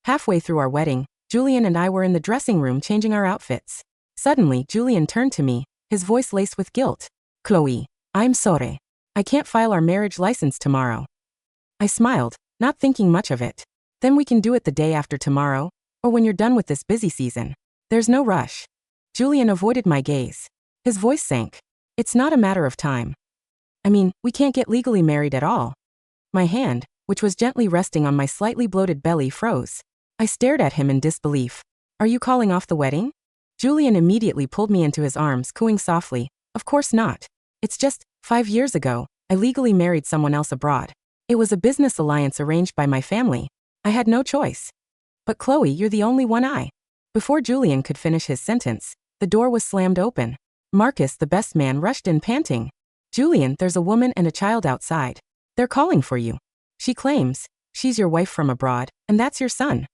Halfway through our wedding, Julian and I were in the dressing room changing our outfits. Suddenly, Julian turned to me, his voice laced with guilt. Chloe, I'm sorry. I can't file our marriage license tomorrow. I smiled, not thinking much of it. Then we can do it the day after tomorrow, or when you're done with this busy season. There's no rush. Julian avoided my gaze. His voice sank. It's not a matter of time. I mean, we can't get legally married at all. My hand, which was gently resting on my slightly bloated belly, froze. I stared at him in disbelief. Are you calling off the wedding? Julian immediately pulled me into his arms, cooing softly. Of course not. It's just, 5 years ago, I legally married someone else abroad. It was a business alliance arranged by my family. I had no choice. But Chloe, you're the only one I. Before Julian could finish his sentence, the door was slammed open. Marcus, the best man, rushed in panting. Julian, there's a woman and a child outside. They're calling for you. She claims she's your wife from abroad, and that's your son.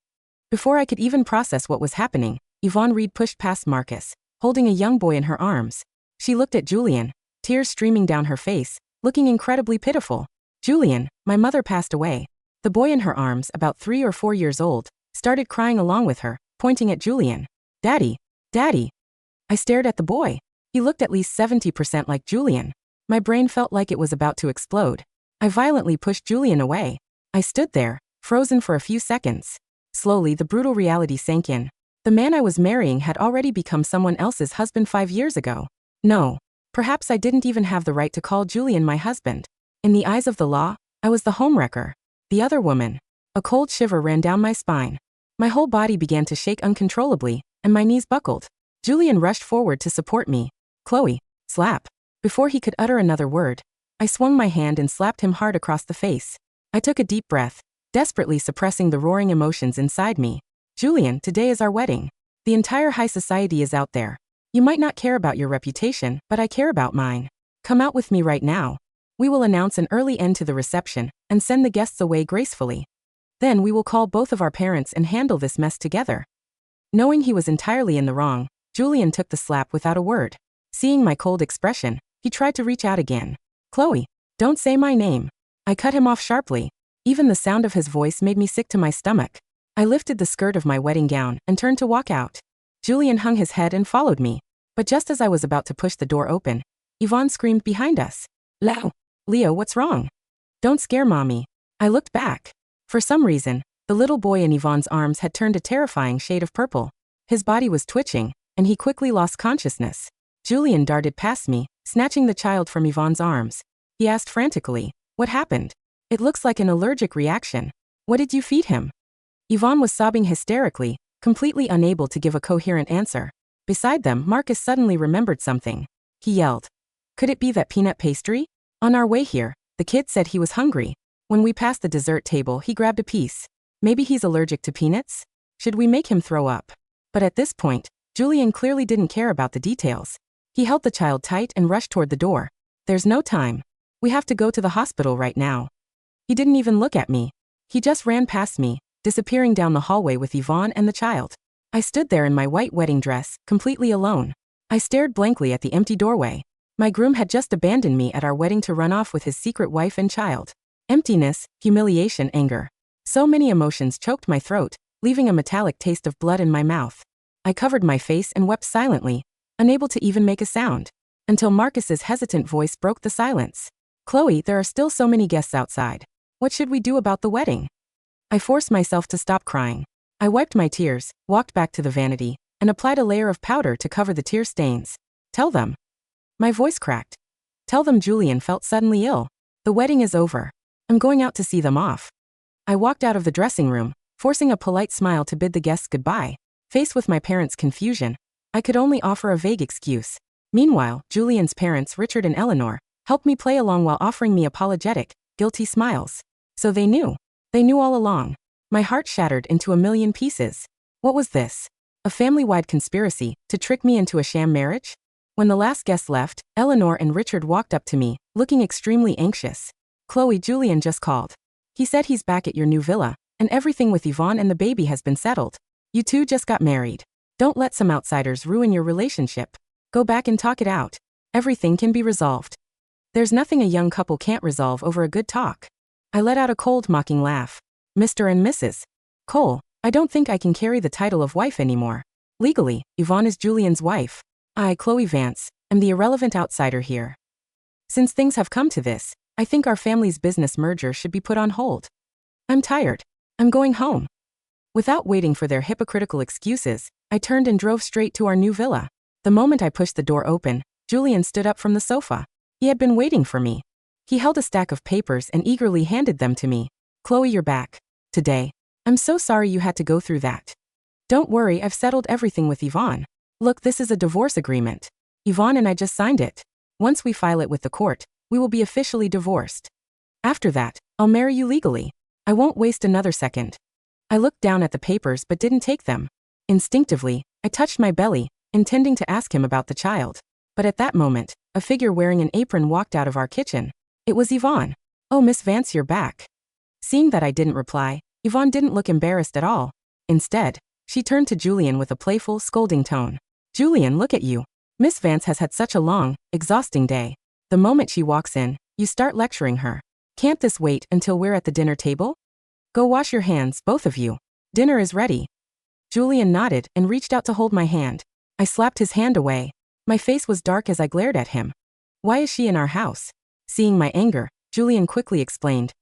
Before I could even process what was happening, Yvonne Reed pushed past Marcus, holding a young boy in her arms. She looked at Julian, tears streaming down her face, looking incredibly pitiful. Julian, my mother passed away. The boy in her arms, about 3 or 4 years old, started crying along with her, pointing at Julian. Daddy, Daddy. I stared at the boy. He looked at least 70% like Julian. My brain felt like it was about to explode. I violently pushed Julian away. I stood there, frozen for a few seconds. Slowly, the brutal reality sank in. The man I was marrying had already become someone else's husband 5 years ago. No. Perhaps I didn't even have the right to call Julian my husband. In the eyes of the law, I was the homewrecker. The other woman. A cold shiver ran down my spine. My whole body began to shake uncontrollably, and my knees buckled. Julian rushed forward to support me. Chloe, slap. Before he could utter another word, I swung my hand and slapped him hard across the face. I took a deep breath, desperately suppressing the roaring emotions inside me. Julian, today is our wedding. The entire high society is out there. You might not care about your reputation, but I care about mine. Come out with me right now. We will announce an early end to the reception and send the guests away gracefully. Then we will call both of our parents and handle this mess together. Knowing he was entirely in the wrong, Julian took the slap without a word. Seeing my cold expression, he tried to reach out again. Chloe, don't say my name. I cut him off sharply. Even the sound of his voice made me sick to my stomach. I lifted the skirt of my wedding gown and turned to walk out. Julian hung his head and followed me. But just as I was about to push the door open, Yvonne screamed behind us. Leo, what's wrong? Don't scare Mommy. I looked back. For some reason, the little boy in Yvonne's arms had turned a terrifying shade of purple. His body was twitching, and he quickly lost consciousness. Julian darted past me, snatching the child from Yvonne's arms. He asked frantically, what happened? It looks like an allergic reaction. What did you feed him? Yvonne was sobbing hysterically, completely unable to give a coherent answer. Beside them, Marcus suddenly remembered something. He yelled. Could it be that peanut pastry? On our way here, the kid said he was hungry. When we passed the dessert table, he grabbed a piece. Maybe he's allergic to peanuts? Should we make him throw up? But at this point, Julian clearly didn't care about the details. He held the child tight and rushed toward the door. There's no time. We have to go to the hospital right now. He didn't even look at me. He just ran past me, disappearing down the hallway with Yvonne and the child. I stood there in my white wedding dress, completely alone. I stared blankly at the empty doorway. My groom had just abandoned me at our wedding to run off with his secret wife and child. Emptiness, humiliation, anger. So many emotions choked my throat, leaving a metallic taste of blood in my mouth. I covered my face and wept silently, unable to even make a sound, until Marcus's hesitant voice broke the silence. Chloe, there are still so many guests outside. What should we do about the wedding? I forced myself to stop crying. I wiped my tears, walked back to the vanity, and applied a layer of powder to cover the tear stains. Tell them. My voice cracked. Tell them Julian felt suddenly ill. The wedding is over. I'm going out to see them off. I walked out of the dressing room, forcing a polite smile to bid the guests goodbye. Faced with my parents' confusion, I could only offer a vague excuse. Meanwhile, Julian's parents, Richard and Eleanor, helped me play along while offering me apologetic, guilty smiles. So they knew. They knew all along. My heart shattered into a million pieces. What was this? A family-wide conspiracy to trick me into a sham marriage? When the last guest left, Eleanor and Richard walked up to me, looking extremely anxious. Chloe, Julian just called. He said he's back at your new villa, and everything with Yvonne and the baby has been settled. You two just got married. Don't let some outsiders ruin your relationship. Go back and talk it out. Everything can be resolved. There's nothing a young couple can't resolve over a good talk. I let out a cold, mocking laugh. Mr. and Mrs. Cole, I don't think I can carry the title of wife anymore. Legally, Yvonne is Julian's wife. I, Chloe Vance, am the irrelevant outsider here. Since things have come to this, I think our family's business merger should be put on hold. I'm tired. I'm going home. Without waiting for their hypocritical excuses, I turned and drove straight to our new villa. The moment I pushed the door open, Julian stood up from the sofa. He had been waiting for me. He held a stack of papers and eagerly handed them to me. Chloe, you're back. Today. I'm so sorry you had to go through that. Don't worry, I've settled everything with Yvonne. Look, this is a divorce agreement. Yvonne and I just signed it. Once we file it with the court, we will be officially divorced. After that, I'll marry you legally. I won't waste another second. I looked down at the papers but didn't take them. Instinctively, I touched my belly, intending to ask him about the child. But at that moment, a figure wearing an apron walked out of our kitchen. It was Yvonne. Oh, Miss Vance, you're back. Seeing that I didn't reply, Yvonne didn't look embarrassed at all. Instead, she turned to Julian with a playful, scolding tone. Julian, look at you. Miss Vance has had such a long, exhausting day. The moment she walks in, you start lecturing her. Can't this wait until we're at the dinner table? Go wash your hands, both of you. Dinner is ready. Julian nodded and reached out to hold my hand. I slapped his hand away. My face was dark as I glared at him. Why is she in our house? Seeing my anger, Julian quickly explained.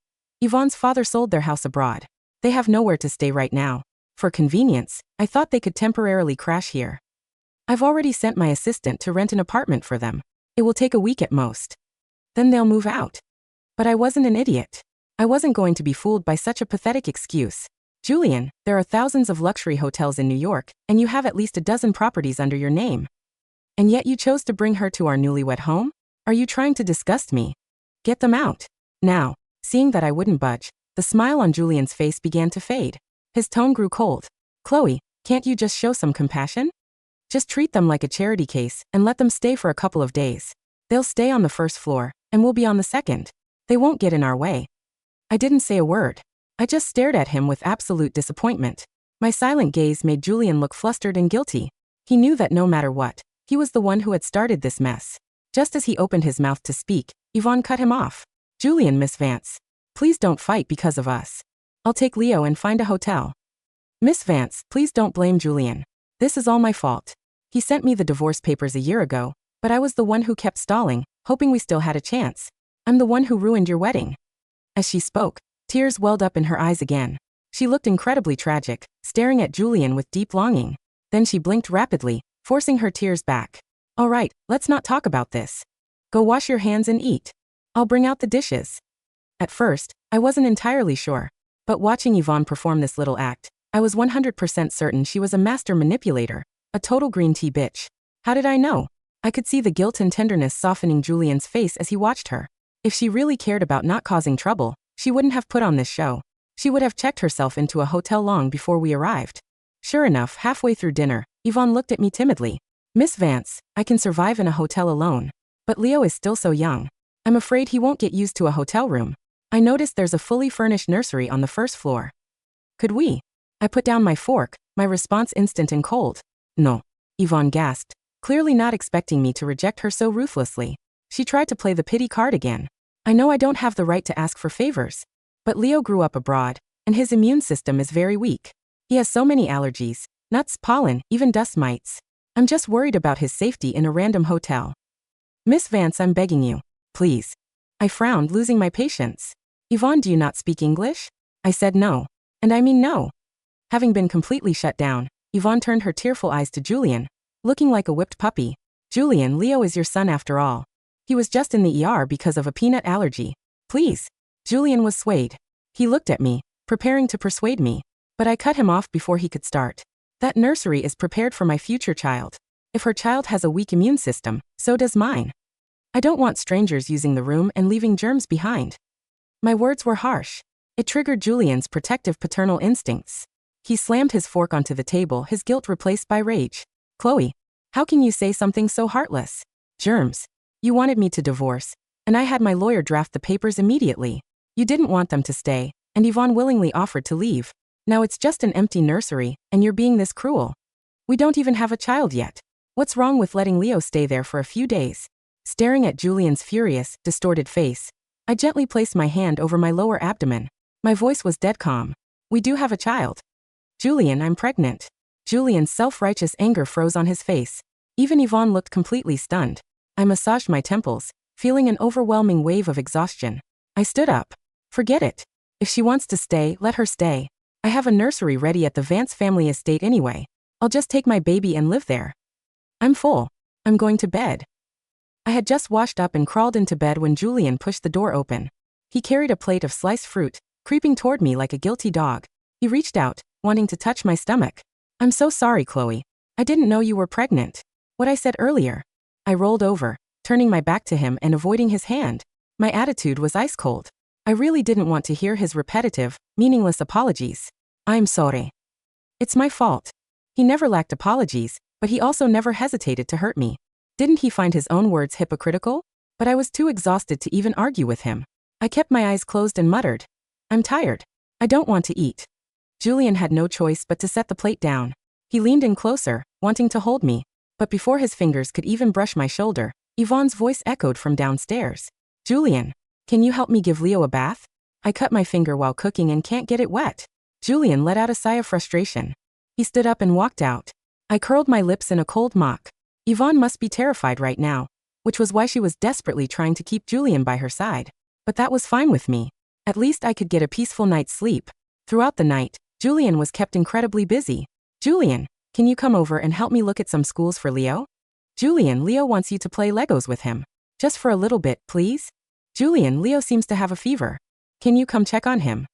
Yvonne's father sold their house abroad. They have nowhere to stay right now. For convenience, I thought they could temporarily crash here. I've already sent my assistant to rent an apartment for them. It will take a week at most. Then they'll move out. But I wasn't an idiot. I wasn't going to be fooled by such a pathetic excuse. Julian, there are thousands of luxury hotels in New York, and you have at least a dozen properties under your name. And yet you chose to bring her to our newlywed home? Are you trying to disgust me? Get them out. Now, seeing that I wouldn't budge, the smile on Julian's face began to fade. His tone grew cold. Chloe, can't you just show some compassion? Just treat them like a charity case and let them stay for a couple of days. They'll stay on the first floor, and we'll be on the second. They won't get in our way. I didn't say a word. I just stared at him with absolute disappointment. My silent gaze made Julian look flustered and guilty. He knew that no matter what, he was the one who had started this mess. Just as he opened his mouth to speak, Yvonne cut him off. Julian, Miss Vance. Please don't fight because of us. I'll take Leo and find a hotel. Miss Vance, please don't blame Julian. This is all my fault. He sent me the divorce papers a year ago, but I was the one who kept stalling, hoping we still had a chance. I'm the one who ruined your wedding. As she spoke, tears welled up in her eyes again. She looked incredibly tragic, staring at Julian with deep longing. Then she blinked rapidly, forcing her tears back. All right, let's not talk about this. Go wash your hands and eat. I'll bring out the dishes. At first, I wasn't entirely sure. But watching Yvonne perform this little act, I was 100% certain she was a master manipulator, a total green tea bitch. How did I know? I could see the guilt and tenderness softening Julian's face as he watched her. If she really cared about not causing trouble, she wouldn't have put on this show. She would have checked herself into a hotel long before we arrived. Sure enough, halfway through dinner, Yvonne looked at me timidly. Miss Vance, I can survive in a hotel alone. But Leo is still so young. I'm afraid he won't get used to a hotel room. I noticed there's a fully furnished nursery on the first floor. Could we? I put down my fork, my response instant and cold. No. Yvonne gasped, clearly not expecting me to reject her so ruthlessly. She tried to play the pity card again. I know I don't have the right to ask for favors. But Leo grew up abroad, and his immune system is very weak. He has so many allergies, nuts, pollen, even dust mites. I'm just worried about his safety in a random hotel. Miss Vance, I'm begging you. Please. I frowned, losing my patience. Yvonne, do you not speak English? I said no. And I mean no. Having been completely shut down, Yvonne turned her tearful eyes to Julian, looking like a whipped puppy. Julian, Leo is your son after all. He was just in the ER because of a peanut allergy. Please. Julian was swayed. He looked at me, preparing to persuade me. But I cut him off before he could start. That nursery is prepared for my future child. If her child has a weak immune system, so does mine. I don't want strangers using the room and leaving germs behind. My words were harsh. It triggered Julian's protective paternal instincts. He slammed his fork onto the table, his guilt replaced by rage. Chloe, how can you say something so heartless? Germs. You wanted me to divorce, and I had my lawyer draft the papers immediately. You didn't want them to stay, and Yvonne willingly offered to leave. Now it's just an empty nursery, and you're being this cruel. We don't even have a child yet. What's wrong with letting Leo stay there for a few days? Staring at Julian's furious, distorted face, I gently placed my hand over my lower abdomen. My voice was dead calm. We do have a child. Julian, I'm pregnant. Julian's self-righteous anger froze on his face. Even Yvonne looked completely stunned. I massaged my temples, feeling an overwhelming wave of exhaustion. I stood up. Forget it. If she wants to stay, let her stay. I have a nursery ready at the Vance family estate anyway. I'll just take my baby and live there. I'm full. I'm going to bed. I had just washed up and crawled into bed when Julian pushed the door open. He carried a plate of sliced fruit, creeping toward me like a guilty dog. He reached out, wanting to touch my stomach. I'm so sorry, Chloe. I didn't know you were pregnant. What I said earlier. I rolled over, turning my back to him and avoiding his hand. My attitude was ice cold. I really didn't want to hear his repetitive, meaningless apologies. I'm sorry. It's my fault. He never lacked apologies, but he also never hesitated to hurt me. Didn't he find his own words hypocritical? But I was too exhausted to even argue with him. I kept my eyes closed and muttered, I'm tired. I don't want to eat. Julian had no choice but to set the plate down. He leaned in closer, wanting to hold me. But before his fingers could even brush my shoulder, Yvonne's voice echoed from downstairs. Julian, can you help me give Leo a bath? I cut my finger while cooking and can't get it wet. Julian let out a sigh of frustration. He stood up and walked out. I curled my lips in a cold mock. Yvonne must be terrified right now, which was why she was desperately trying to keep Julian by her side. But that was fine with me. At least I could get a peaceful night's sleep. Throughout the night, Julian was kept incredibly busy. Julian, can you come over and help me look at some schools for Leo? Julian, Leo wants you to play Legos with him. Just for a little bit, please? Julian, Leo seems to have a fever. Can you come check on him?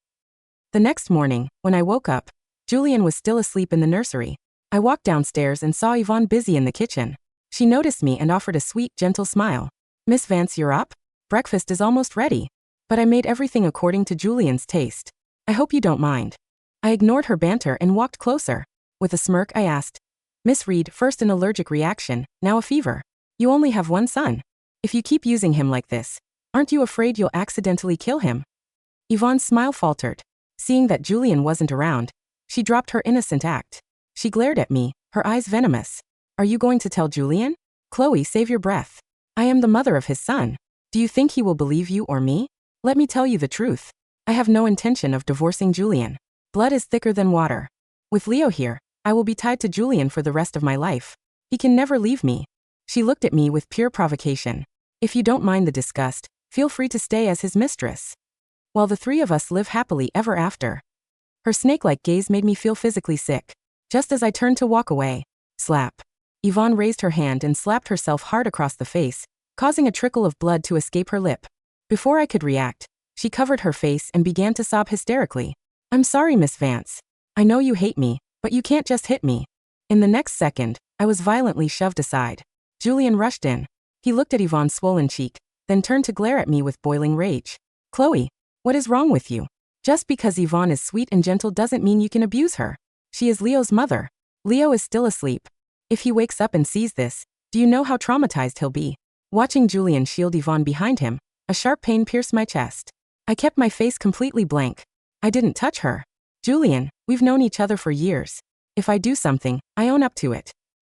The next morning, when I woke up, Julian was still asleep in the nursery. I walked downstairs and saw Yvonne busy in the kitchen. She noticed me and offered a sweet, gentle smile. Miss Vance, you're up? Breakfast is almost ready. But I made everything according to Julian's taste. I hope you don't mind. I ignored her banter and walked closer. With a smirk, I asked, Miss Reed, first an allergic reaction, now a fever. You only have one son. If you keep using him like this, aren't you afraid you'll accidentally kill him? Yvonne's smile faltered. Seeing that Julian wasn't around, she dropped her innocent act. She glared at me, her eyes venomous. Are you going to tell Julian? Chloe, save your breath. I am the mother of his son. Do you think he will believe you or me? Let me tell you the truth. I have no intention of divorcing Julian. Blood is thicker than water. With Leo here, I will be tied to Julian for the rest of my life. He can never leave me. She looked at me with pure provocation. If you don't mind the disgust, feel free to stay as his mistress. While the three of us live happily ever after. Her snake-like gaze made me feel physically sick. Just as I turned to walk away, slap. Yvonne raised her hand and slapped herself hard across the face, causing a trickle of blood to escape her lip. Before I could react, she covered her face and began to sob hysterically. I'm sorry, Miss Vance. I know you hate me, but you can't just hit me. In the next second, I was violently shoved aside. Julian rushed in. He looked at Yvonne's swollen cheek, then turned to glare at me with boiling rage. Chloe, what is wrong with you? Just because Yvonne is sweet and gentle doesn't mean you can abuse her. She is Leo's mother. Leo is still asleep. If he wakes up and sees this, do you know how traumatized he'll be? Watching Julian shield Yvonne behind him, a sharp pain pierced my chest. I kept my face completely blank. I didn't touch her. Julian, we've known each other for years. If I do something, I own up to it.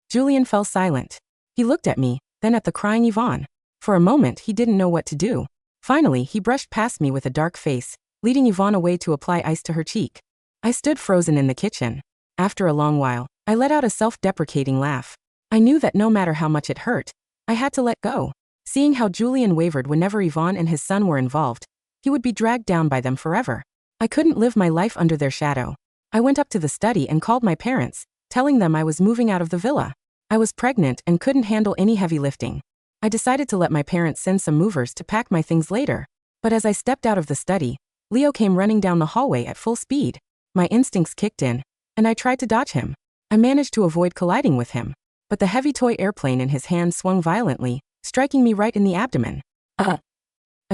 Julian fell silent. He looked at me, then at the crying Yvonne. For a moment, he didn't know what to do. Finally, he brushed past me with a dark face, leading Yvonne away to apply ice to her cheek. I stood frozen in the kitchen. After a long while, I let out a self-deprecating laugh. I knew that no matter how much it hurt, I had to let go. Seeing how Julian wavered whenever Yvonne and his son were involved, he would be dragged down by them forever. I couldn't live my life under their shadow. I went up to the study and called my parents, telling them I was moving out of the villa. I was pregnant and couldn't handle any heavy lifting. I decided to let my parents send some movers to pack my things later. But as I stepped out of the study, Leo came running down the hallway at full speed. My instincts kicked in, and I tried to dodge him. I managed to avoid colliding with him, but the heavy toy airplane in his hand swung violently, striking me right in the abdomen. A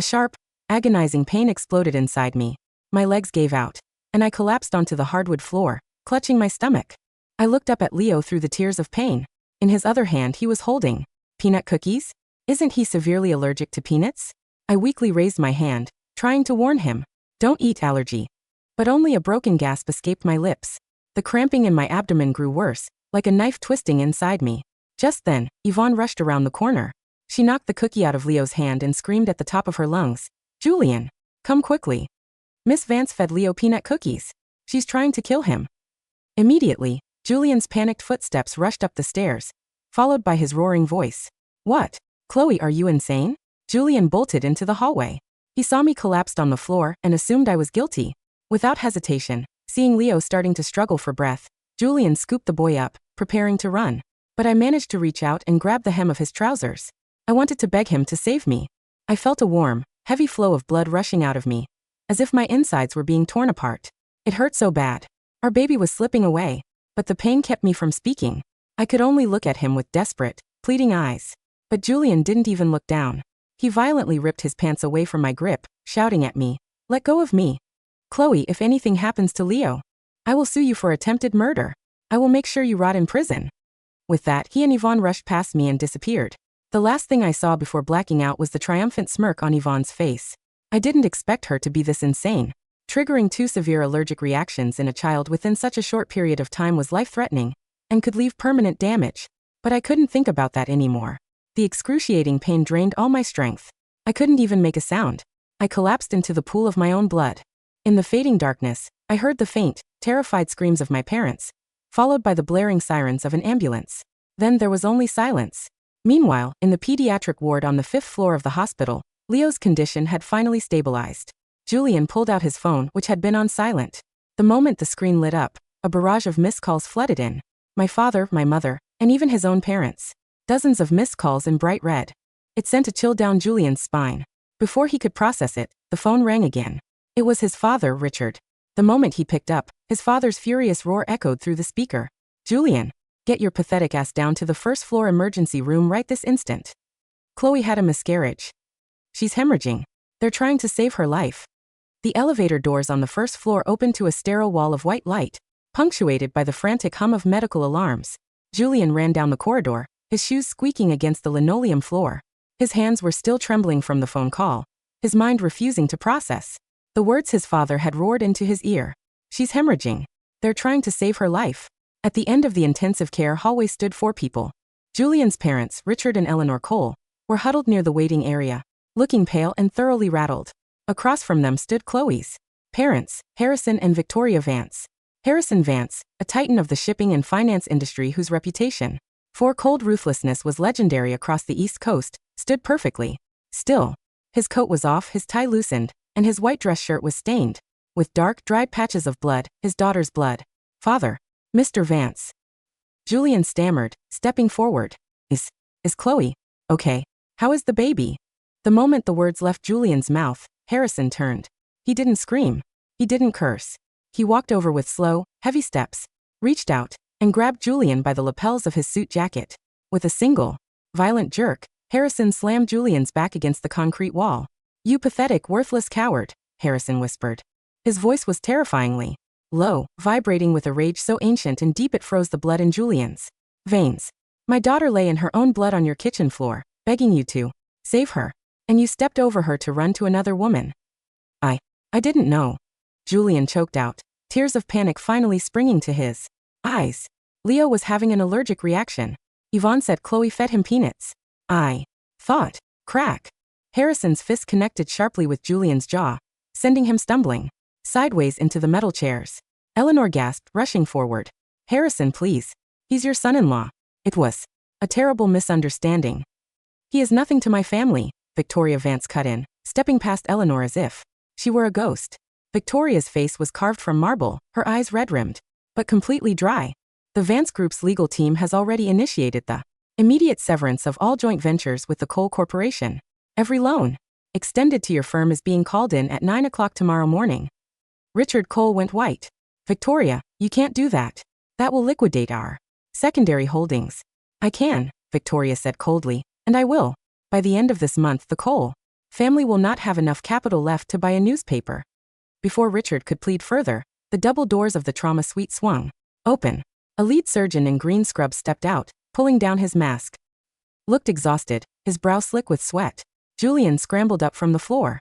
sharp, agonizing pain exploded inside me. My legs gave out, and I collapsed onto the hardwood floor, clutching my stomach. I looked up at Leo through the tears of pain. In his other hand he was holding peanut cookies. Isn't he severely allergic to peanuts? I weakly raised my hand, trying to warn him. Don't eat, allergy. But only a broken gasp escaped my lips. The cramping in my abdomen grew worse, like a knife twisting inside me. Just then, Yvonne rushed around the corner. She knocked the cookie out of Leo's hand and screamed at the top of her lungs. Julian, come quickly. Miss Vance fed Leo peanut cookies. She's trying to kill him. Immediately, Julian's panicked footsteps rushed up the stairs, followed by his roaring voice. What? Chloe, are you insane? Julian bolted into the hallway. He saw me collapsed on the floor and assumed I was guilty. Without hesitation, seeing Leo starting to struggle for breath, Julian scooped the boy up, preparing to run. But I managed to reach out and grab the hem of his trousers. I wanted to beg him to save me. I felt a warm, heavy flow of blood rushing out of me, as if my insides were being torn apart. It hurt so bad. Our baby was slipping away, but the pain kept me from speaking. I could only look at him with desperate, pleading eyes. But Julian didn't even look down. He violently ripped his pants away from my grip, shouting at me, "Let go of me. Chloe, if anything happens to Leo, I will sue you for attempted murder. I will make sure you rot in prison." With that, he and Yvonne rushed past me and disappeared. The last thing I saw before blacking out was the triumphant smirk on Yvonne's face. I didn't expect her to be this insane. Triggering 2 severe allergic reactions in a child within such a short period of time was life-threatening and could leave permanent damage. But I couldn't think about that anymore. The excruciating pain drained all my strength. I couldn't even make a sound. I collapsed into the pool of my own blood. In the fading darkness, I heard the faint, terrified screams of my parents, followed by the blaring sirens of an ambulance. Then there was only silence. Meanwhile, in the pediatric ward on the 5th floor of the hospital, Leo's condition had finally stabilized. Julian pulled out his phone, which had been on silent. The moment the screen lit up, a barrage of missed calls flooded in. My father, my mother, and even his own parents. Dozens of missed calls in bright red. It sent a chill down Julian's spine. Before he could process it, the phone rang again. It was his father, Richard. The moment he picked up, his father's furious roar echoed through the speaker. "Julian, get your pathetic ass down to the 1st floor emergency room right this instant. Chloe had a miscarriage. She's hemorrhaging. They're trying to save her life." The elevator doors on the 1st floor opened to a sterile wall of white light, punctuated by the frantic hum of medical alarms. Julian ran down the corridor, his shoes squeaking against the linoleum floor. His hands were still trembling from the phone call, his mind refusing to process the words his father had roared into his ear. "She's hemorrhaging. They're trying to save her life." At the end of the intensive care hallway stood 4 people. Julian's parents, Richard and Eleanor Cole, were huddled near the waiting area, looking pale and thoroughly rattled. Across from them stood Chloe's parents, Harrison and Victoria Vance. Harrison Vance, a titan of the shipping and finance industry whose reputation for cold ruthlessness was legendary across the East Coast, stood perfectly still. His coat was off, his tie loosened, and his white dress shirt was stained with dark, dried patches of blood, his daughter's blood. "Father, Mr. Vance." Julian stammered, stepping forward. Is Chloe okay? How is the baby?" The moment the words left Julian's mouth, Harrison turned. He didn't scream. He didn't curse. He walked over with slow, heavy steps, reached out, and grabbed Julian by the lapels of his suit jacket. With a single, violent jerk, Harrison slammed Julian's back against the concrete wall. "You pathetic, worthless coward," Harrison whispered. His voice was terrifyingly low, vibrating with a rage so ancient and deep it froze the blood in Julian's veins. "My daughter lay in her own blood on your kitchen floor, begging you to save her. And you stepped over her to run to another woman." I didn't know." Julian choked out, tears of panic finally springing to his eyes. "Leo was having an allergic reaction. Yvonne said Chloe fed him peanuts. I thought." Crack. Harrison's fist connected sharply with Julian's jaw, sending him stumbling sideways into the metal chairs. Eleanor gasped, rushing forward. "Harrison, please. He's your son-in-law." "It was a terrible misunderstanding. He is nothing to my family," Victoria Vance cut in, stepping past Eleanor as if she were a ghost. Victoria's face was carved from marble, her eyes red-rimmed, but completely dry. "The Vance Group's legal team has already initiated the immediate severance of all joint ventures with the Cole Corporation. Every loan extended to your firm is being called in at 9 o'clock tomorrow morning." Richard Cole went white. "Victoria, you can't do that. That will liquidate our secondary holdings." "I can," Victoria said coldly, "and I will. By the end of this month, the Cole family will not have enough capital left to buy a newspaper." Before Richard could plead further, the double doors of the trauma suite swung open. A lead surgeon in green scrubs stepped out, pulling down his mask. Looked exhausted, his brow slick with sweat. Julian scrambled up from the floor.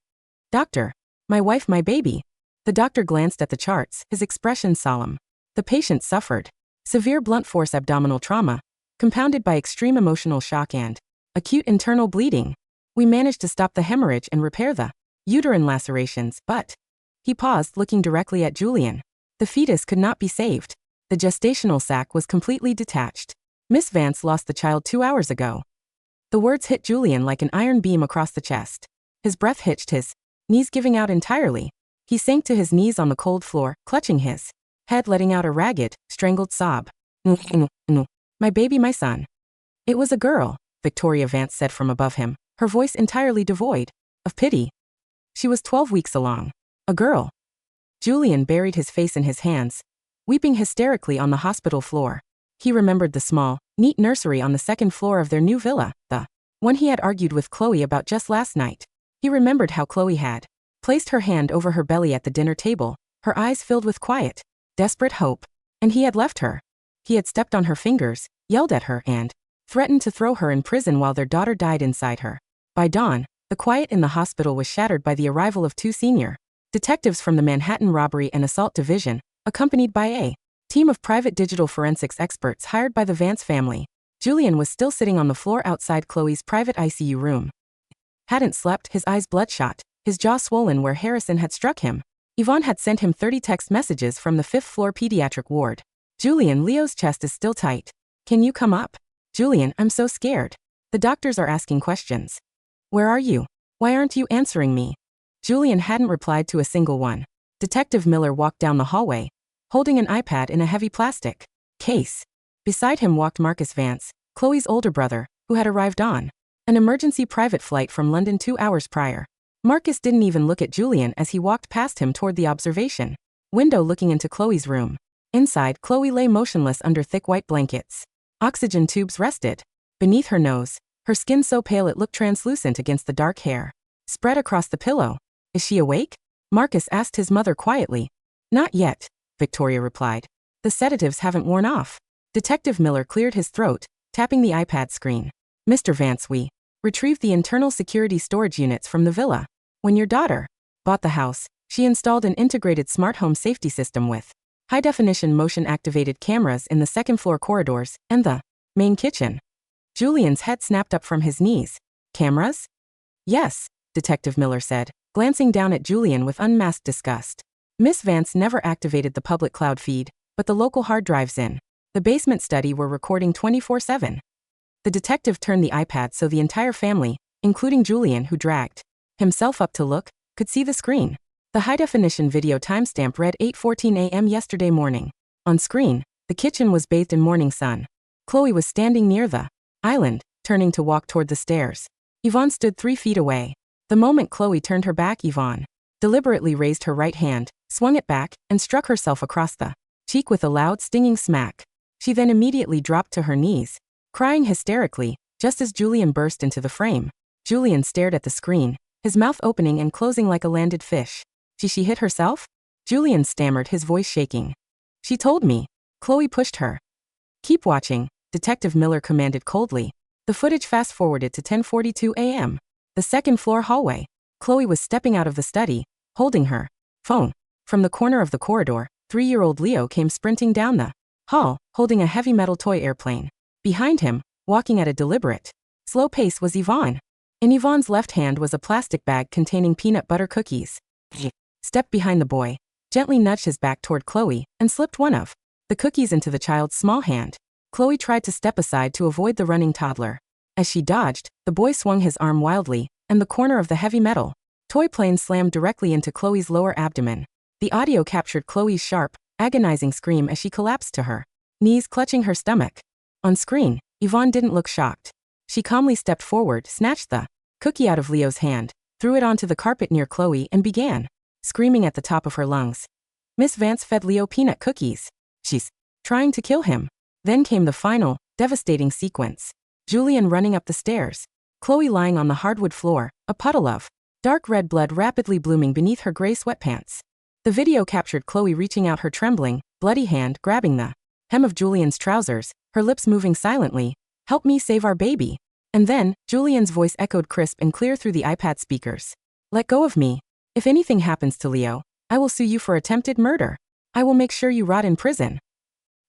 "Doctor, my wife, my baby." The doctor glanced at the charts, his expression solemn. The patient suffered severe blunt force abdominal trauma, compounded by extreme emotional shock and acute internal bleeding. "We managed to stop the hemorrhage and repair the uterine lacerations, but..." He paused, looking directly at Julian. "The fetus could not be saved." The gestational sac was completely detached. Miss Vance lost the child 2 hours ago. The words hit Julian like an iron beam across the chest. His breath hitched, his knees giving out entirely. He sank to his knees on the cold floor, clutching his head, letting out a ragged, strangled sob. My baby, my son. It was a girl, Victoria Vance said from above him, her voice entirely devoid of pity. She was 12 weeks along. A girl. Julian buried his face in his hands, weeping hysterically on the hospital floor. He remembered the small, neat nursery on the second floor of their new villa, the one he had argued with Chloe about just last night. He remembered how Chloe had placed her hand over her belly at the dinner table, her eyes filled with quiet, desperate hope. And he had left her. He had stepped on her fingers, yelled at her, and threatened to throw her in prison while their daughter died inside her. By dawn, the quiet in the hospital was shattered by the arrival of 2 senior detectives from the Manhattan Robbery and Assault Division, accompanied by a team of private digital forensics experts hired by the Vance family. Julian was still sitting on the floor outside Chloe's private ICU room. Hadn't slept, his eyes bloodshot, his jaw swollen where Harrison had struck him. Yvonne had sent him 30 text messages from the 5th floor pediatric ward. Julian, Leo's chest is still tight. Can you come up? Julian, I'm so scared. The doctors are asking questions. Where are you? Why aren't you answering me? Julian hadn't replied to a single one. Detective Miller walked down the hallway, holding an iPad in a heavy plastic case. Beside him walked Marcus Vance, Chloe's older brother, who had arrived on an emergency private flight from London 2 hours prior. Marcus didn't even look at Julian as he walked past him toward the observation window looking into Chloe's room. Inside, Chloe lay motionless under thick white blankets. Oxygen tubes rested beneath her nose, her skin so pale it looked translucent against the dark hair spread across the pillow. Is she awake? Marcus asked his mother quietly. Not yet, Victoria replied. The sedatives haven't worn off. Detective Miller cleared his throat, tapping the iPad screen. Mr. Vance, we retrieved the internal security storage units from the villa. When your daughter bought the house, she installed an integrated smart home safety system with high-definition motion-activated cameras in the second-floor corridors and the main kitchen. Julian's head snapped up from his knees. Cameras? Yes, Detective Miller said, glancing down at Julian with unmasked disgust. Miss Vance never activated the public cloud feed, but the local hard drives in the basement study were recording 24/7. The detective turned the iPad so the entire family, including Julian who dragged himself up to look, could see the screen. The high-definition video timestamp read 8:14 a.m. yesterday morning. On screen, the kitchen was bathed in morning sun. Chloe was standing near the island, turning to walk toward the stairs. Yvonne stood 3 feet away. The moment Chloe turned her back, Yvonne deliberately raised her right hand, swung it back, and struck herself across the cheek with a loud, stinging smack. She then immediately dropped to her knees, crying hysterically, just as Julian burst into the frame. Julian stared at the screen, his mouth opening and closing like a landed fish. She hit herself? Julian stammered, his voice shaking. She told me. Chloe pushed her. Keep watching, Detective Miller commanded coldly. The footage fast-forwarded to 10:42 a.m. The second-floor hallway. Chloe was stepping out of the study, holding her phone. From the corner of the corridor, 3-year-old Leo came sprinting down the hall, holding a heavy metal toy airplane. Behind him, walking at a deliberate, slow pace was Yvonne. In Yvonne's left hand was a plastic bag containing peanut butter cookies. Stepped behind the boy, gently nudged his back toward Chloe, and slipped one of the cookies into the child's small hand. Chloe tried to step aside to avoid the running toddler. As she dodged, the boy swung his arm wildly, and the corner of the heavy metal toy plane slammed directly into Chloe's lower abdomen. The audio captured Chloe's sharp, agonizing scream as she collapsed to her knees, clutching her stomach. On screen, Yvonne didn't look shocked. She calmly stepped forward, snatched the cookie out of Leo's hand, threw it onto the carpet near Chloe, and began screaming at the top of her lungs. Miss Vance fed Leo peanut cookies. She's trying to kill him. Then came the final, devastating sequence. Julian running up the stairs. Chloe lying on the hardwood floor, a puddle of dark red blood rapidly blooming beneath her gray sweatpants. The video captured Chloe reaching out her trembling, bloody hand, grabbing the hem of Julian's trousers, her lips moving silently. Help me save our baby. And then, Julian's voice echoed crisp and clear through the iPad speakers. Let go of me. If anything happens to Leo, I will sue you for attempted murder. I will make sure you rot in prison.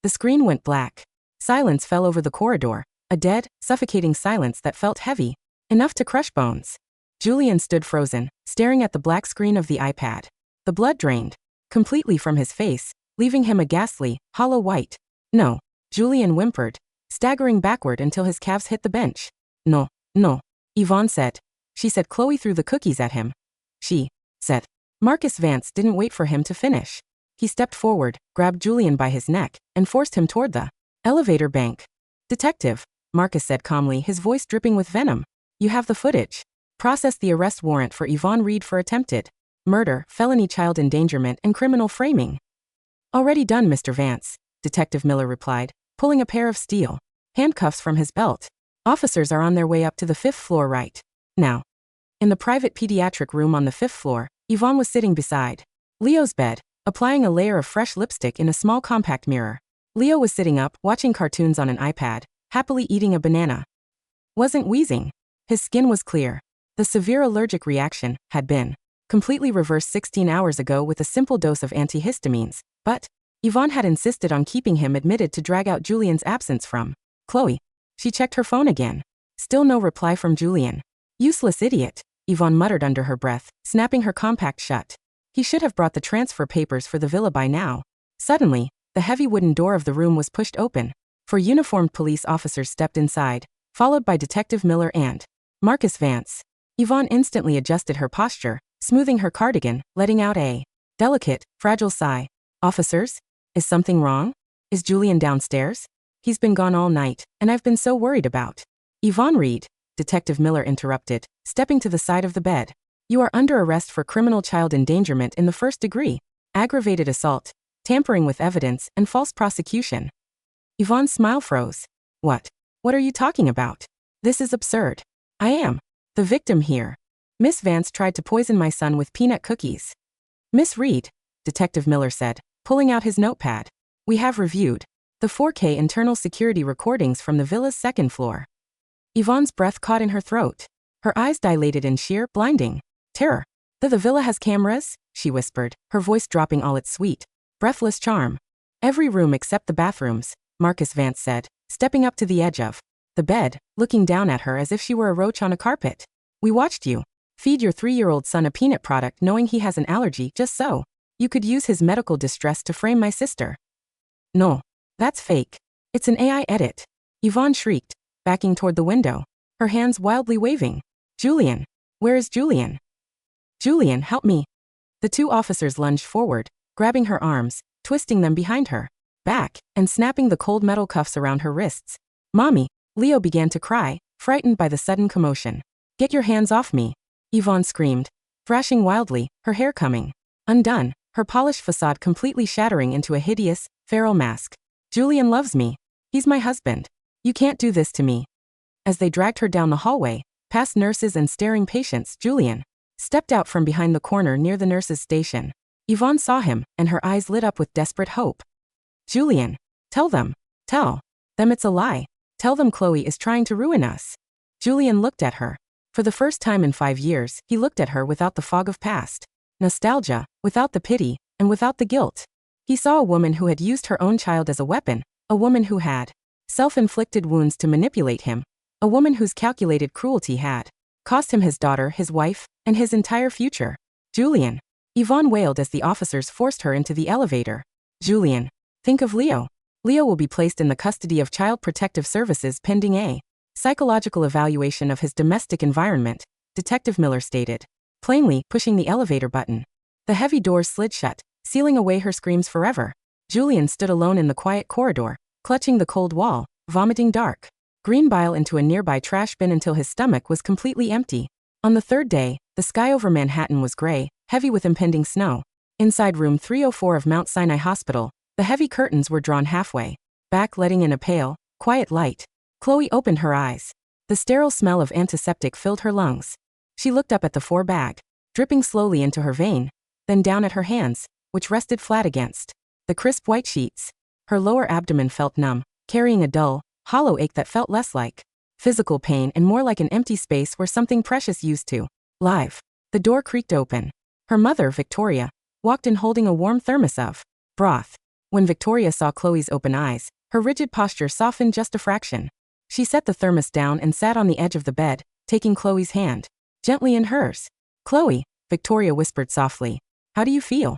The screen went black. Silence fell over the corridor, a dead, suffocating silence that felt heavy, enough to crush bones. Julian stood frozen, staring at the black screen of the iPad. The blood drained completely from his face, leaving him a ghastly, hollow white. No, Julian whimpered, staggering backward until his calves hit the bench. No, no, Yvonne said. She said Chloe threw the cookies at him. She said. Marcus Vance didn't wait for him to finish. He stepped forward, grabbed Julian by his neck, and forced him toward the elevator bank. Detective, Marcus said calmly, his voice dripping with venom. You have the footage. Process the arrest warrant for Yvonne Reed for attempted murder, felony child endangerment, and criminal framing. Already done, Mr. Vance, Detective Miller replied, pulling a pair of steel handcuffs from his belt. Officers are on their way up to the 5th floor right now. In the private pediatric room on the 5th floor, Yvonne was sitting beside Leo's bed, applying a layer of fresh lipstick in a small compact mirror. Leo was sitting up, watching cartoons on an iPad, happily eating a banana. Wasn't wheezing. His skin was clear. The severe allergic reaction had been completely reversed 16 hours ago with a simple dose of antihistamines, but Yvonne had insisted on keeping him admitted to drag out Julian's absence from Chloe. She checked her phone again. Still no reply from Julian. Useless idiot, Yvonne muttered under her breath, snapping her compact shut. He should have brought the transfer papers for the villa by now. Suddenly, the heavy wooden door of the room was pushed open. 4 uniformed police officers stepped inside, followed by Detective Miller and Marcus Vance. Yvonne instantly adjusted her posture, smoothing her cardigan, letting out a delicate, fragile sigh. Officers? Is something wrong? Is Julian downstairs? He's been gone all night, and I've been so worried about Yvonne Reed, Detective Miller interrupted, stepping to the side of the bed. You are under arrest for criminal child endangerment in the 1st degree, aggravated assault, tampering with evidence, and false prosecution. Yvonne's smile froze. What? What are you talking about? This is absurd. I am the victim here. Miss Vance tried to poison my son with peanut cookies. Miss Reed, Detective Miller said, pulling out his notepad. We have reviewed the 4K internal security recordings from the villa's 2nd floor. Yvonne's breath caught in her throat. Her eyes dilated in sheer, blinding terror. The villa has cameras? She whispered, her voice dropping all its sweet, breathless charm. Every room except the bathrooms, Marcus Vance said, stepping up to the edge of the bed, looking down at her as if she were a roach on a carpet. We watched you feed your 3-year-old son a peanut product knowing he has an allergy just so you could use his medical distress to frame my sister. No, that's fake. It's an AI edit. Yvonne shrieked, backing toward the window, her hands wildly waving. Julian. Where is Julian? Julian, help me. The 2 officers lunged forward, grabbing her arms, twisting them behind her back, and snapping the cold metal cuffs around her wrists. Mommy, Leo began to cry, frightened by the sudden commotion. Get your hands off me, Yvonne screamed, thrashing wildly, her hair coming undone, her polished facade completely shattering into a hideous, feral mask. Julian loves me. He's my husband. You can't do this to me. As they dragged her down the hallway, past nurses and staring patients, Julian stepped out from behind the corner near the nurse's station. Yvonne saw him, and her eyes lit up with desperate hope. Julian, tell them it's a lie. Tell them Chloe is trying to ruin us. Julian looked at her. For the first time in 5 years, he looked at her without the fog of past nostalgia, without the pity, and without the guilt. He saw a woman who had used her own child as a weapon, a woman who had self-inflicted wounds to manipulate him, a woman whose calculated cruelty had cost him his daughter, his wife, and his entire future. Julian. Yvonne wailed as the officers forced her into the elevator. Julian. Think of Leo. Leo will be placed in the custody of Child Protective Services pending a psychological evaluation of his domestic environment, Detective Miller stated, plainly pushing the elevator button. The heavy doors slid shut, sealing away her screams forever. Julian stood alone in the quiet corridor, clutching the cold wall, vomiting dark green bile into a nearby trash bin until his stomach was completely empty. On the 3rd day, the sky over Manhattan was gray, heavy with impending snow. Inside room 304 of Mount Sinai Hospital, the heavy curtains were drawn halfway back, letting in a pale, quiet light. Chloe opened her eyes. The sterile smell of antiseptic filled her lungs. She looked up at the 4 bag, dripping slowly into her vein, then down at her hands, which rested flat against the crisp white sheets. Her lower abdomen felt numb, carrying a dull, hollow ache that felt less like physical pain and more like an empty space where something precious used to live. The door creaked open. Her mother, Victoria, walked in holding a warm thermos of broth. When Victoria saw Chloe's open eyes, her rigid posture softened just a fraction. She set the thermos down and sat on the edge of the bed, taking Chloe's hand gently in hers. Chloe, Victoria whispered softly. How do you feel?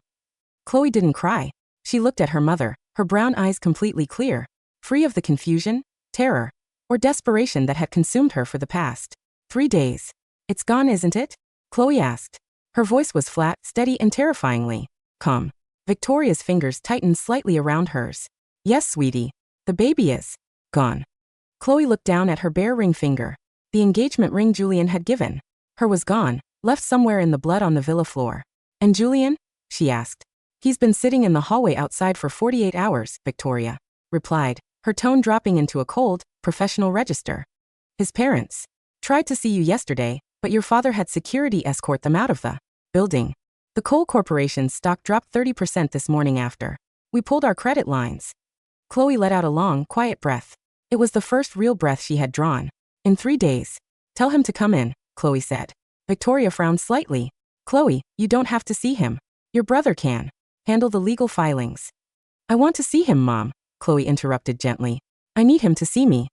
Chloe didn't cry. She looked at her mother, her brown eyes completely clear, free of the confusion, terror, or desperation that had consumed her for the past 3 days. It's gone, isn't it? Chloe asked. Her voice was flat, steady, and terrifyingly calm. Victoria's fingers tightened slightly around hers. Yes, sweetie. The baby is gone. Chloe looked down at her bare ring finger. The engagement ring Julian had given her was gone, left somewhere in the blood on the villa floor. And Julian? She asked. He's been sitting in the hallway outside for 48 hours, Victoria replied, her tone dropping into a cold, professional register. His parents tried to see you yesterday, but your father had security escort them out of the building. The coal corporation's stock dropped 30% this morning after we pulled our credit lines. Chloe let out a long, quiet breath. It was the first real breath she had drawn in 3 days. Tell him to come in, Chloe said. Victoria frowned slightly. Chloe, you don't have to see him. Your brother can handle the legal filings. I want to see him, Mom, Chloe interrupted gently. I need him to see me.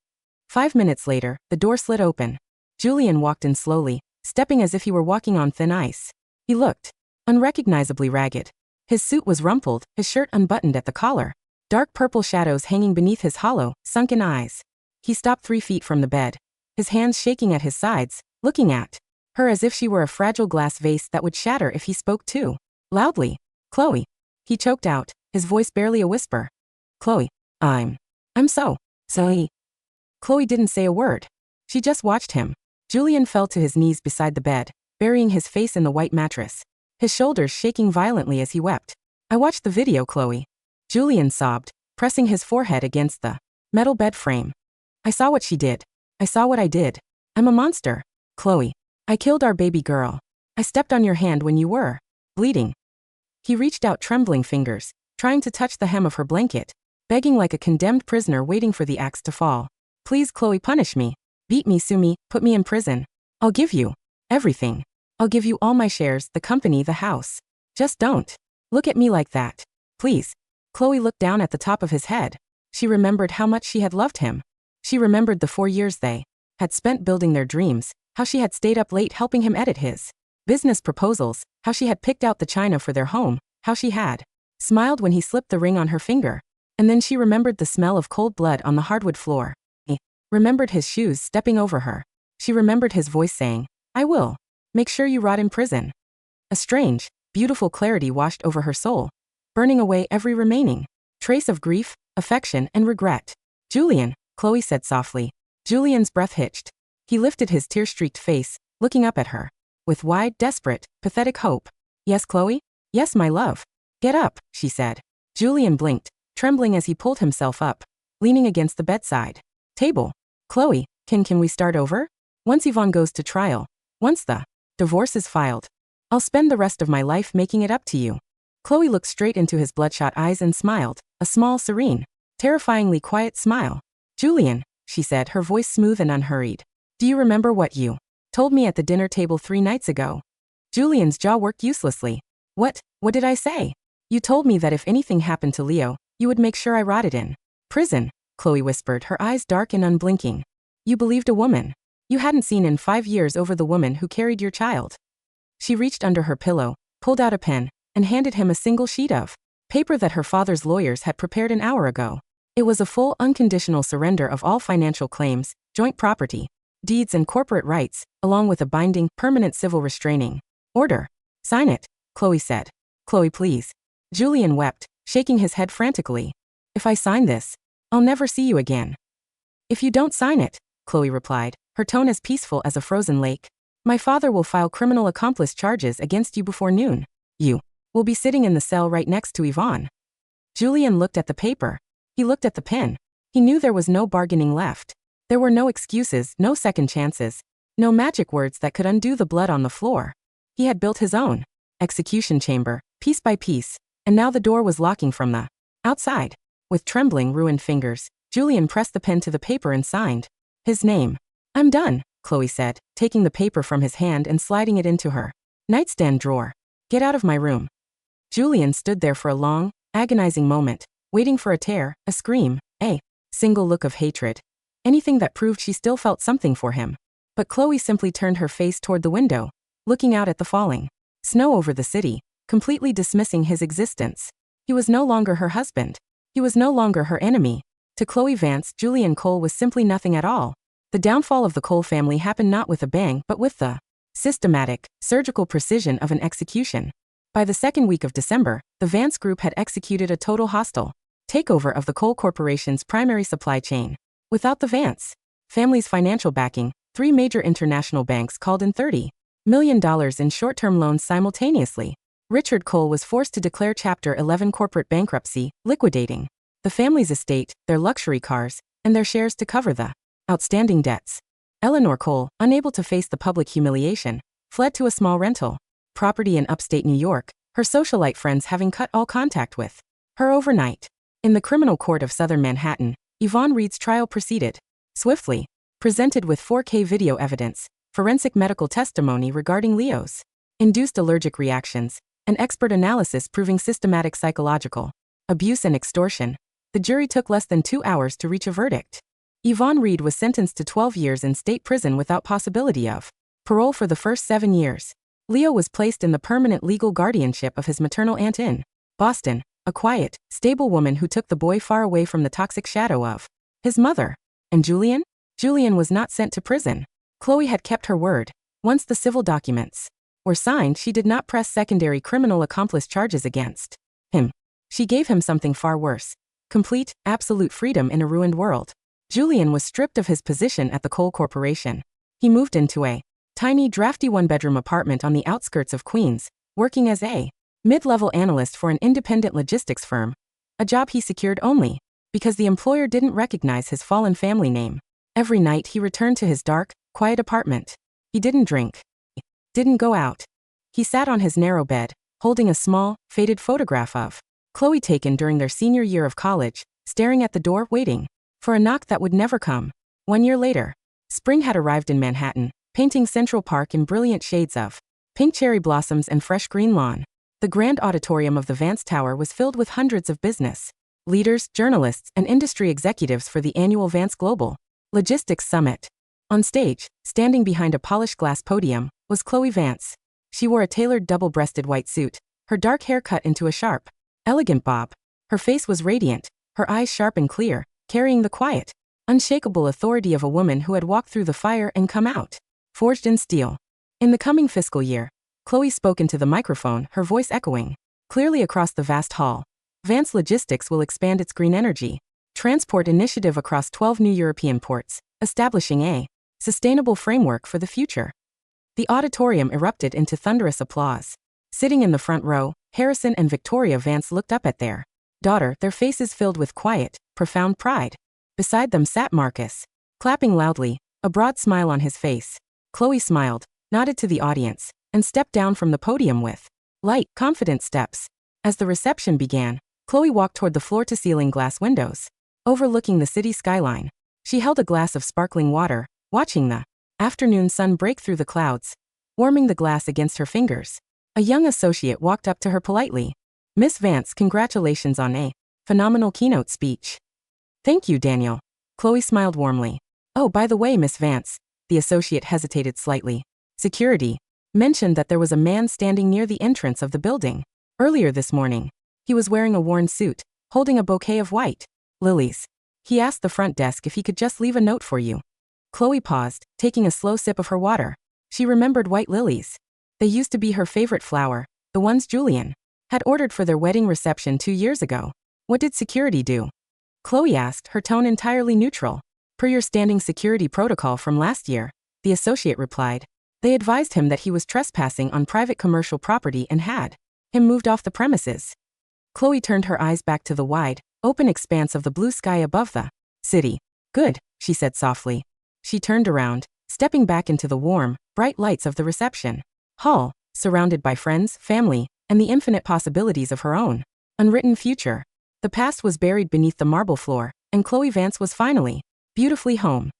5 minutes later, the door slid open. Julian walked in slowly, stepping as if he were walking on thin ice. He looked unrecognizably ragged. His suit was rumpled, his shirt unbuttoned at the collar. Dark purple shadows hanging beneath his hollow, sunken eyes. He stopped 3 feet from the bed, his hands shaking at his sides, looking at her as if she were a fragile glass vase that would shatter if he spoke too loudly. Chloe. He choked out, his voice barely a whisper. Chloe, I'm so sorry. Chloe didn't say a word. She just watched him. Julian fell to his knees beside the bed, burying his face in the white mattress, his shoulders shaking violently as he wept. I watched the video, Chloe. Julian sobbed, pressing his forehead against the metal bed frame. I saw what she did. I saw what I did. I'm a monster. Chloe. I killed our baby girl. I stepped on your hand when you were bleeding. He reached out trembling fingers, trying to touch the hem of her blanket, begging like a condemned prisoner waiting for the axe to fall. Please, Chloe, punish me. Beat me, sue me, put me in prison. I'll give you everything. I'll give you all my shares, the company, the house. Just don't look at me like that. Please. Chloe looked down at the top of his head. She remembered how much she had loved him. She remembered the 4 years they had spent building their dreams, how she had stayed up late helping him edit his business proposals, how she had picked out the china for their home, how she had smiled when he slipped the ring on her finger. And then she remembered the smell of cold blood on the hardwood floor. He remembered his shoes stepping over her. She remembered his voice saying, I will make sure you rot in prison. A strange, beautiful clarity washed over her soul, burning away every remaining trace of grief, affection, and regret. Julian, Chloe said softly. Julian's breath hitched. He lifted his tear-streaked face, looking up at her with wide, desperate, pathetic hope. Yes, Chloe? Yes, my love. Get up, she said. Julian blinked, trembling as he pulled himself up, leaning against the bedside table. Chloe, can we start over? Once Yvonne goes to trial, once the divorce is filed, I'll spend the rest of my life making it up to you. Chloe looked straight into his bloodshot eyes and smiled, a small, serene, terrifyingly quiet smile. Julian, she said, her voice smooth and unhurried. Do you remember what you told me at the dinner table 3 nights ago? Julian's jaw worked uselessly. What did I say? You told me that if anything happened to Leo, you would make sure I rotted in prison, Chloe whispered, her eyes dark and unblinking. You believed a woman you hadn't seen in 5 years over the woman who carried your child. She reached under her pillow, pulled out a pen, and handed him a single sheet of paper that her father's lawyers had prepared an hour ago. It was a full, unconditional surrender of all financial claims, joint property, deeds, and corporate rights, along with a binding, permanent civil restraining order. Sign it, Chloe said. Chloe, please. Julian wept, shaking his head frantically. If I sign this, I'll never see you again. If you don't sign it, Chloe replied, her tone as peaceful as a frozen lake, my father will file criminal accomplice charges against you before noon. You will be sitting in the cell right next to Yvonne. Julian looked at the paper. He looked at the pen. He knew there was no bargaining left. There were no excuses, no second chances, no magic words that could undo the blood on the floor. He had built his own execution chamber, piece by piece, and now the door was locking from the outside. With trembling, ruined fingers, Julian pressed the pen to the paper and signed his name. I'm done, Chloe said, taking the paper from his hand and sliding it into her nightstand drawer. Get out of my room. Julian stood there for a long, agonizing moment, waiting for a tear, a scream, a single look of hatred. Anything that proved she still felt something for him. But Chloe simply turned her face toward the window, looking out at the falling snow over the city, completely dismissing his existence. He was no longer her husband. He was no longer her enemy. To Chloe Vance, Julian Cole was simply nothing at all. The downfall of the Cole family happened not with a bang but with the systematic, surgical precision of an execution. By the second week of December, the Vance Group had executed a total hostile takeover of the Cole Corporation's primary supply chain. Without the Vance family's financial backing, 3 major international banks called in $30 million in short-term loans simultaneously. Richard Cole was forced to declare Chapter 11 corporate bankruptcy, liquidating the family's estate, their luxury cars, and their shares to cover the outstanding debts. Eleanor Cole, unable to face the public humiliation, fled to a small rental property in upstate New York, her socialite friends having cut all contact with her overnight. In the criminal court of southern Manhattan, Yvonne Reed's trial proceeded swiftly, presented with 4K video evidence, forensic medical testimony regarding Leo's induced allergic reactions, and expert analysis proving systematic psychological abuse and extortion. The jury took less than 2 hours to reach a verdict. Yvonne Reed was sentenced to 12 years in state prison without possibility of parole for the first 7 years. Leo was placed in the permanent legal guardianship of his maternal aunt in Boston, a quiet, stable woman who took the boy far away from the toxic shadow of his mother. And Julian? Julian was not sent to prison. Chloe had kept her word. Once the civil documents were signed, she did not press secondary criminal accomplice charges against him. She gave him something far worse: complete, absolute freedom in a ruined world. Julian was stripped of his position at the Cole Corporation. He moved into a tiny, drafty one-bedroom apartment on the outskirts of Queens, working as a mid-level analyst for an independent logistics firm, a job he secured only because the employer didn't recognize his fallen family name. Every night he returned to his dark, quiet apartment. He didn't drink. Didn't go out. He sat on his narrow bed, holding a small, faded photograph of Chloe taken during their senior year of college, staring at the door, waiting for a knock that would never come. 1 year later, spring had arrived in Manhattan, painting Central Park in brilliant shades of pink cherry blossoms and fresh green lawn. The grand auditorium of the Vance Tower was filled with hundreds of business leaders, journalists, and industry executives for the annual Vance Global Logistics Summit. On stage, standing behind a polished glass podium, was Chloe Vance. She wore a tailored double-breasted white suit, her dark hair cut into a sharp, elegant bob. Her face was radiant, her eyes sharp and clear, carrying the quiet, unshakable authority of a woman who had walked through the fire and come out forged in steel. In the coming fiscal year, Chloe spoke into the microphone, her voice echoing clearly across the vast hall. Vance Logistics will expand its green energy transport initiative across 12 new European ports, establishing a sustainable framework for the future. The auditorium erupted into thunderous applause. Sitting in the front row, Harrison and Victoria Vance looked up at their daughter, their faces filled with quiet, profound pride. Beside them sat Marcus, clapping loudly, a broad smile on his face. Chloe smiled, nodded to the audience, and stepped down from the podium with light, confident steps. As the reception began, Chloe walked toward the floor-to-ceiling glass windows, overlooking the city skyline. She held a glass of sparkling water, watching the afternoon sun break through the clouds, warming the glass against her fingers. A young associate walked up to her politely. "Miss Vance, congratulations on a phenomenal keynote speech." "Thank you, Daniel." Chloe smiled warmly. "Oh, by the way, Miss Vance," the associate hesitated slightly. "Security mentioned that there was a man standing near the entrance of the building earlier this morning. He was wearing a worn suit, holding a bouquet of white lilies. He asked the front desk if he could just leave a note for you." Chloe paused, taking a slow sip of her water. She remembered white lilies. They used to be her favorite flower, the ones Julian had ordered for their wedding reception 2 years ago. "What did security do?" Chloe asked, her tone entirely neutral. "Per your standing security protocol from last year," the associate replied. "They advised him that he was trespassing on private commercial property and had him moved off the premises." Chloe turned her eyes back to the wide, open expanse of the blue sky above the city. "Good," she said softly. She turned around, stepping back into the warm, bright lights of the reception hall, surrounded by friends, family, and the infinite possibilities of her own unwritten future. The past was buried beneath the marble floor, and Chloe Vance was finally beautifully home.